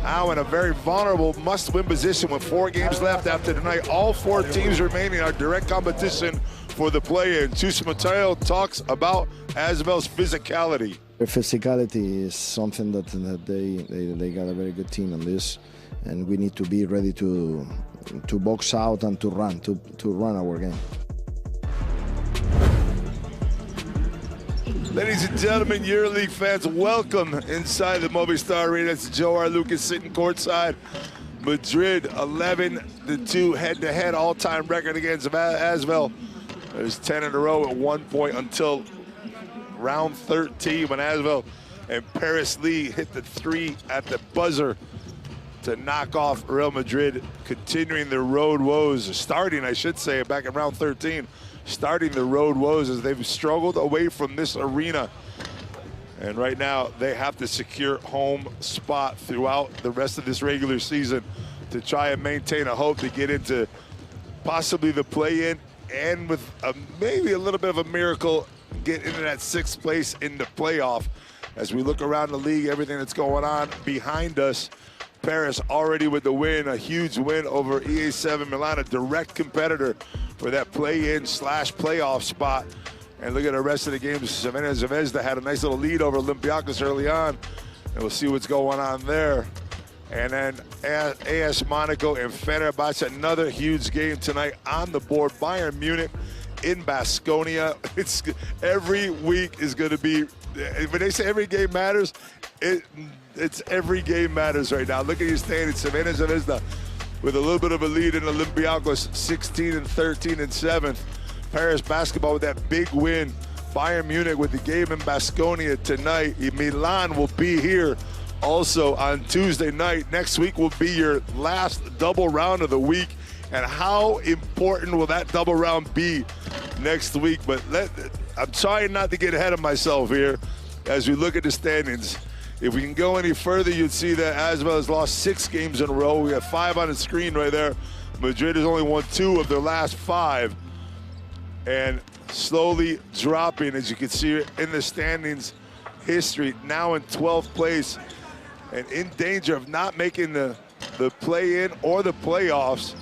Now in a very vulnerable must-win position with 4 games left after tonight. All 4 teams remaining are direct competition for the play-in. Chus Mateo talks about Asvel's physicality. Their physicality is something that they got a very good team on this, and we need to be ready to box out and to run our game. Ladies and gentlemen, Euroleague fans, welcome inside the Movistar Arena. It's Joe R. Lucas sitting courtside. Madrid 11-2 head-to-head all-time record against Asvel. There's 10 in a row at one point until round 13 when Asvel and Paris Lee hit the 3 at the buzzer to knock off Real Madrid, continuing their road woes, starting, I should say, back in round 13. Starting the road woes as they've struggled away from this arena. And right now, they have to secure home spot throughout the rest of this regular season to try and maintain a hope to get into possibly the play-in and with maybe a little bit of a miracle, get into that 6th place in the playoff. As we look around the league, everything that's going on behind us, Paris already with the win, a huge win over EA7 Milan, a direct competitor for that play-in / playoff spot. And look at the rest of the games. Cervena Zvezda had a nice little lead over Olympiacos early on, and we'll see what's going on there. And then AS Monaco and Fenerbahce, another huge game tonight on the board. Bayern Munich in Baskonia. It's every week is going to be, when they say every game matters, it's every game matters right now. Look at your standings. Cervena Zvezda with a little bit of a lead in Olympiacos, 16-13 and 7th. Paris basketball with that big win. Bayern Munich with the game in Baskonia tonight. Milan will be here also on Tuesday night. Next week will be your last double round of the week. And how important will that double round be next week? But I'm trying not to get ahead of myself here as we look at the standings. If we can go any further, you'd see that Asvel has lost 6 games in a row. We have 5 on the screen right there. Madrid has only won 2 of their last 5. And slowly dropping, as you can see in the standings history, now in 12th place and in danger of not making the play-in or the playoffs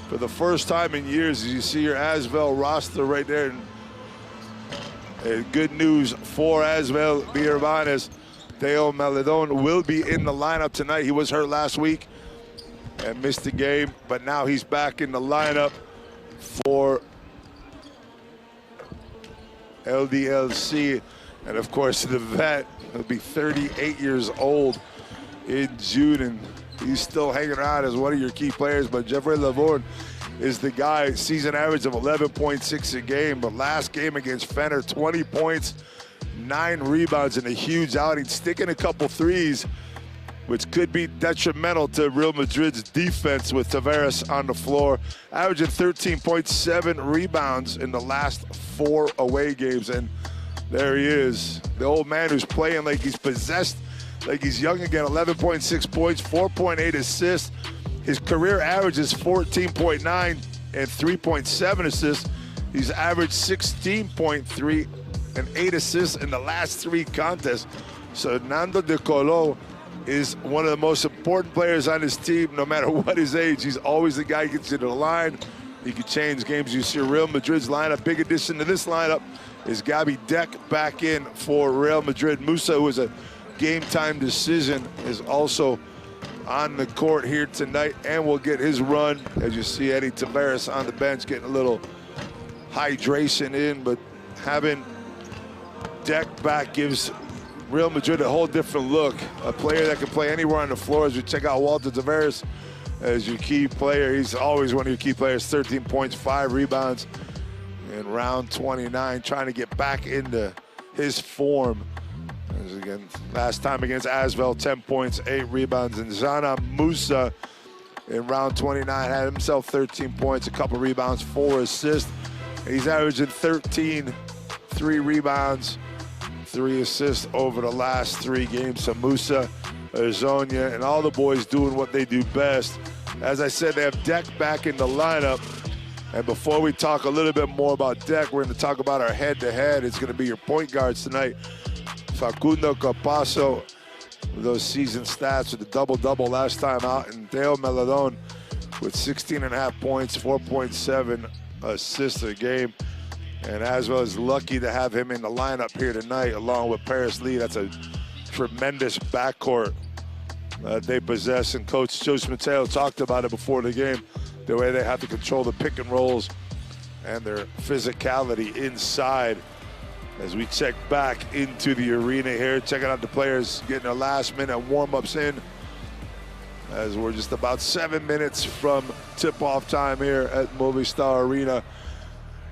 for the first time in years. As you see your Asvel roster right there. And good news for Asvel, Birvanes. Theo Maledon will be in the lineup tonight. He was hurt last week and missed the game, but now he's back in the lineup for LDLC. And of course, the vet will be 38 years old in June, and he's still hanging around as one of your key players. But Jeffrey Lavorne is the guy, season average of 11.6 a game. But last game against Fener, 20 points, 9 rebounds in a huge outing, sticking a couple threes, which could be detrimental to Real Madrid's defense with Tavares on the floor, averaging 13.7 rebounds in the last 4 away games. And there he is, the old man who's playing like he's possessed, like he's young again. 11.6 points, 4.8 assists. His career average is 14.9 and 3.7 assists. He's averaged 16.3 and 8 assists in the last 3 contests. So Nando De Colo is one of the most important players on his team, no matter what his age. He's always the guy who gets you to the line. He can change games. You see Real Madrid's lineup. Big addition to this lineup is Gabi Deck back in for Real Madrid. Musa, who was a game-time decision, is also on the court here tonight and will get his run. As you see Eddie Tavares on the bench getting a little hydration in, but having Deck back gives Real Madrid a whole different look. A player that can play anywhere on the floor. As we check out Walter Tavares as your key player. He's always one of your key players, 13 points, 5 rebounds in round 29, trying to get back into his form. As again, last time against Asvel, 10 points, 8 rebounds. And Zana Musa in round 29 had himself 13 points, a couple rebounds, 4 assists. And he's averaging 13, 3 rebounds, 3 assists over the last 3 games. So Musa, Arzonia, and all the boys doing what they do best. As I said, they have Deck back in the lineup. And before we talk a little bit more about Deck, we're going to talk about our head-to-head. It's going to be your point guards tonight. Facundo Campazzo with those season stats with the double-double last time out, and Dale Meladon with 16.5 points, 4.7 assists a game. And Asvel is lucky to have him in the lineup here tonight, along with Paris Lee. That's a tremendous backcourt they possess. And Coach Jose Mateo talked about it before the game, the way they have to control the pick and rolls and their physicality inside. As we check back into the arena here, checking out the players getting their last minute warm-ups in, as we're just about 7 minutes from tip-off time here at Movistar Arena.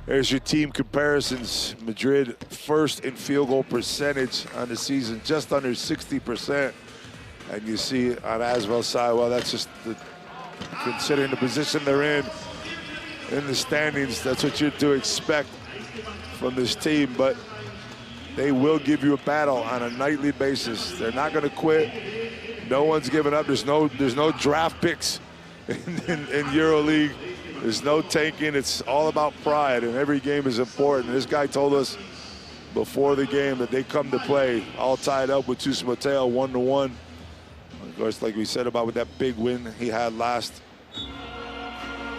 There's your team comparisons. Madrid first in field goal percentage on the season, just under 60%. And you see on Asvel's side, well, that's just considering the position they're in the standings, that's what you're to expect from this team. But they will give you a battle on a nightly basis. They're not going to quit. No one's giving up. There's no draft picks in Euroleague. There's no tanking. It's all about pride, and every game is important. This guy told us before the game that they come to play all tied up with Jose Mateo 1-1. Of course, like we said about with that big win he had last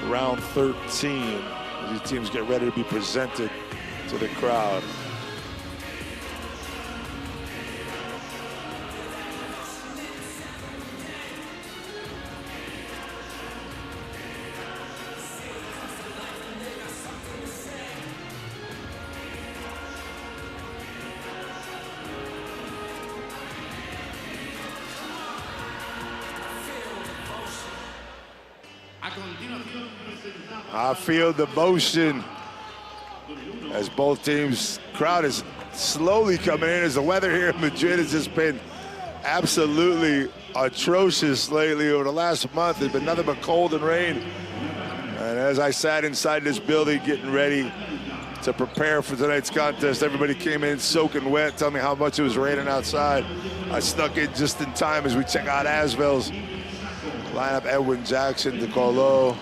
round 13. These teams get ready to be presented to the crowd. I feel the motion as both teams, crowd is slowly coming in, as the weather here in Madrid has just been absolutely atrocious lately. Over the last month, there's been nothing but cold and rain. And as I sat inside this building getting ready to prepare for tonight's contest, everybody came in soaking wet, telling me how much it was raining outside. I snuck in just in time as we check out Asvel's lineup. Edwin Jackson, DeColo,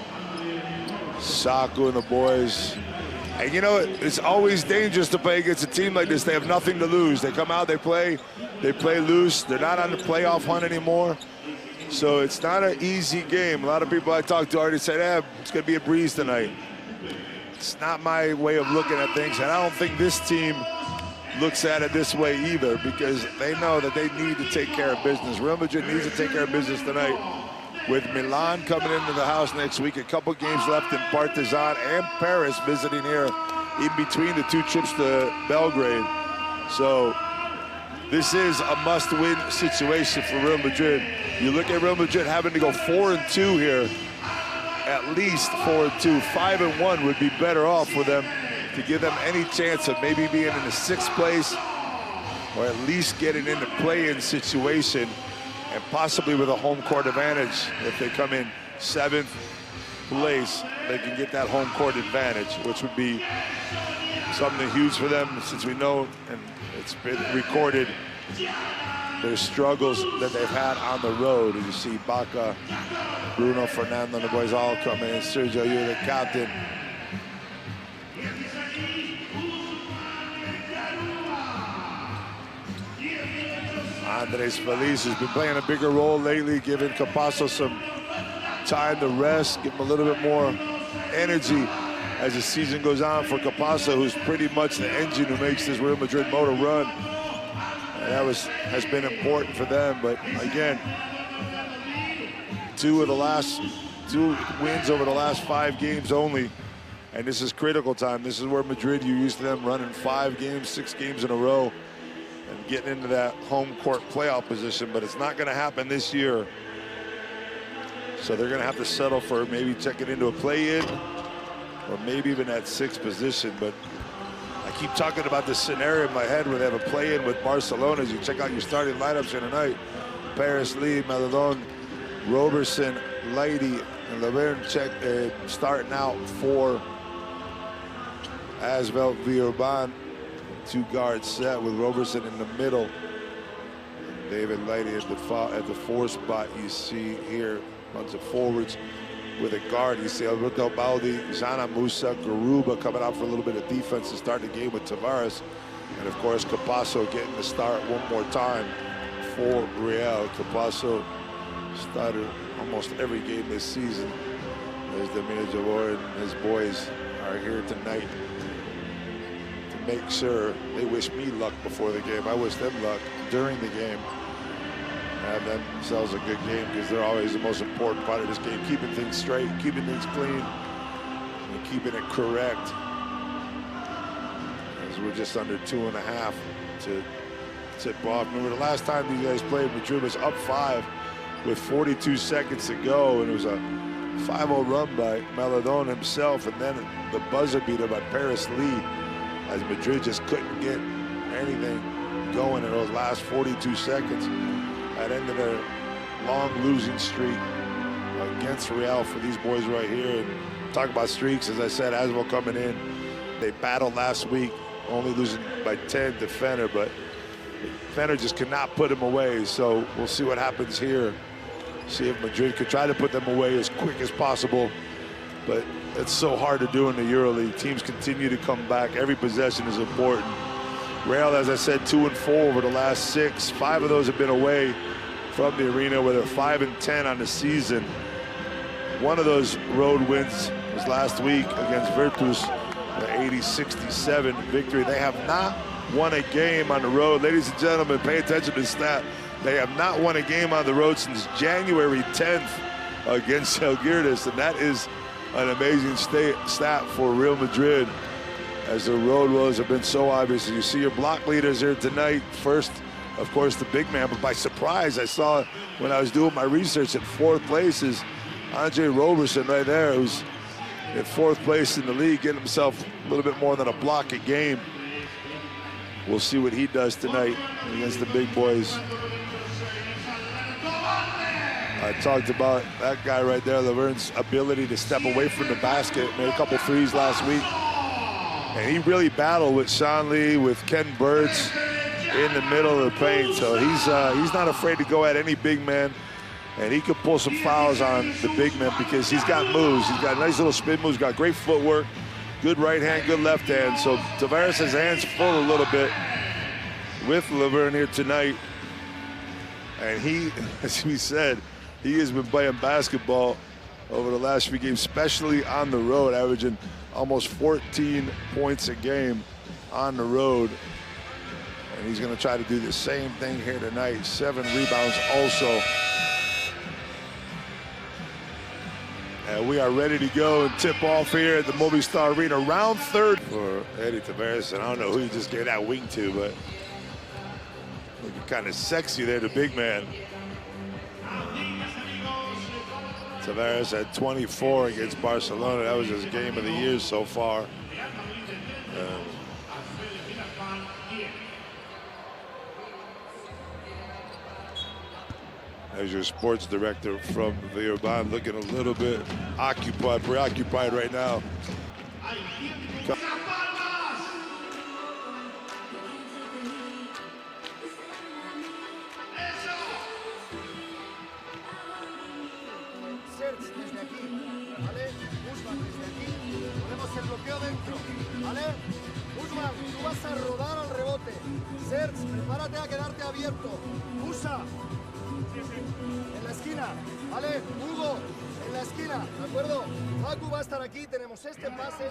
Saku and the boys. And you know, it's always dangerous to play against a team like this. They have nothing to lose. They come out, they play loose. They're not on the playoff hunt anymore. So it's not an easy game. A lot of people I talked to already said, it's gonna be a breeze tonight. It's not my way of looking at things, and I don't think this team looks at it this way either, because they know that they need to take care of business. Real Madrid needs to take care of business tonight. With Milan coming into the house next week, a couple games left in Partizan, and Paris visiting here in between the two trips to Belgrade. So this is a must-win situation for Real Madrid. You look at Real Madrid having to go 4-2 here, at least 4-2. 5-1 would be better off for them to give them any chance of maybe being in the 6th place, or at least getting in the play-in situation, and possibly with a home court advantage. If they come in 7th place, they can get that home court advantage, which would be something huge for them, since we know, and it's been recorded, their struggles that they've had on the road. As you see Baca, Bruno, Fernando, and the boys all coming in. Sergio, you're the captain. Andres Feliz has been playing a bigger role lately, giving Campazzo some time to rest, give him a little bit more energy as the season goes on for Campazzo, who's pretty much the engine who makes this Real Madrid motor run. And that has been important for them. But again, two wins over the last 5 games only. And this is critical time. This is where Madrid, you're used to them running 5 games, 6 games in a row, and getting into that home court playoff position, but it's not going to happen this year. So they're going to have to settle for maybe checking into a play-in, or maybe even that 6th position. But I keep talking about this scenario in my head where they have a play-in with Barcelona. As you check out your starting lineups here tonight, Paris Lee, Maledon, Roberson, Leidy, and Laverne starting out for Asvel Villurban. 2 guard set with Roberson in the middle. And David Leidy at the 4 spot. You see here, bunch of forwards with a guard. You see Alberto Baldi, Zana Musa, Garuba coming out for a little bit of defense to start the game with Tavares. And of course, Campazzo getting the start one more time for Real. Campazzo started almost every game this season, as Domina Javor and his boys are here tonight to make sure. They wish me luck before the game. I wish them luck during the game. Have themselves a good game, because they're always the most important part of this game, keeping things straight, keeping things clean, and keeping it correct. As we're just under 2.5 to tip off. Remember, the last time these guys played, Madrid was up 5 with 42 seconds to go, and it was a 5-0 run by Maladon himself, and then the buzzer beater by Paris Lee, as Madrid just couldn't get anything going in those last 42 seconds. That ended a long losing streak against Real for these boys right here. And talk about streaks, as I said, Asvel coming in. They battled last week, only losing by 10 to Fener, but Fener just could not put him away. So we'll see what happens here. See if Madrid could try to put them away as quick as possible. But it's so hard to do in the Euroleague. Teams continue to come back. Every possession is important. Real, as I said, 2-4 over the last 6. 5 of those have been away from the arena, where they're 5-10 on the season. One of those road wins was last week against Virtus, the 80-67 victory. They have not won a game on the road. Ladies and gentlemen, pay attention to the stat. They have not won a game on the road since January 10th against Žalgiris, and that is an amazing stat for Real Madrid, as the road woes have been so obvious. You see your block leaders here tonight. First, of course, the big man, but by surprise, I saw when I was doing my research at 4th place is Andre Roberson right there, who's in 4th place in the league, getting himself a little bit more than a block a game. We'll see what he does tonight against the big boys. I talked about that guy right there, Laverne's ability to step away from the basket. Made a couple threes last week. And he really battled with Sean Lee, with Ken Burns in the middle of the paint. So he's not afraid to go at any big man. And he could pull some fouls on the big man, because he's got moves. He's got nice little spin moves, got great footwork, good right hand, good left hand. So Tavares has hands full a little bit with Laverne here tonight. And he, as we said, he has been playing basketball over the last few games, especially on the road, averaging almost 14 points a game on the road. And he's going to try to do the same thing here tonight. 7 rebounds also. And we are ready to go and tip off here at the Movistar Arena. Round 3rd for Eddie Tavares. And I don't know who he just gave that wing to, but looking kind of sexy there, the big man. Tavares had 24 against Barcelona. That was his game of the year so far. As your sports director from Villurban, looking a little bit occupied, preoccupied right now. Desde aquí, ¿vale? Usman, desde aquí, ponemos el bloqueo dentro, ¿vale? Usman, tú vas a rodar al rebote. Serge, prepárate a quedarte abierto. Usa, en la esquina, ¿vale? Hugo, en la esquina, ¿de acuerdo? Facu va a estar aquí, tenemos este pase,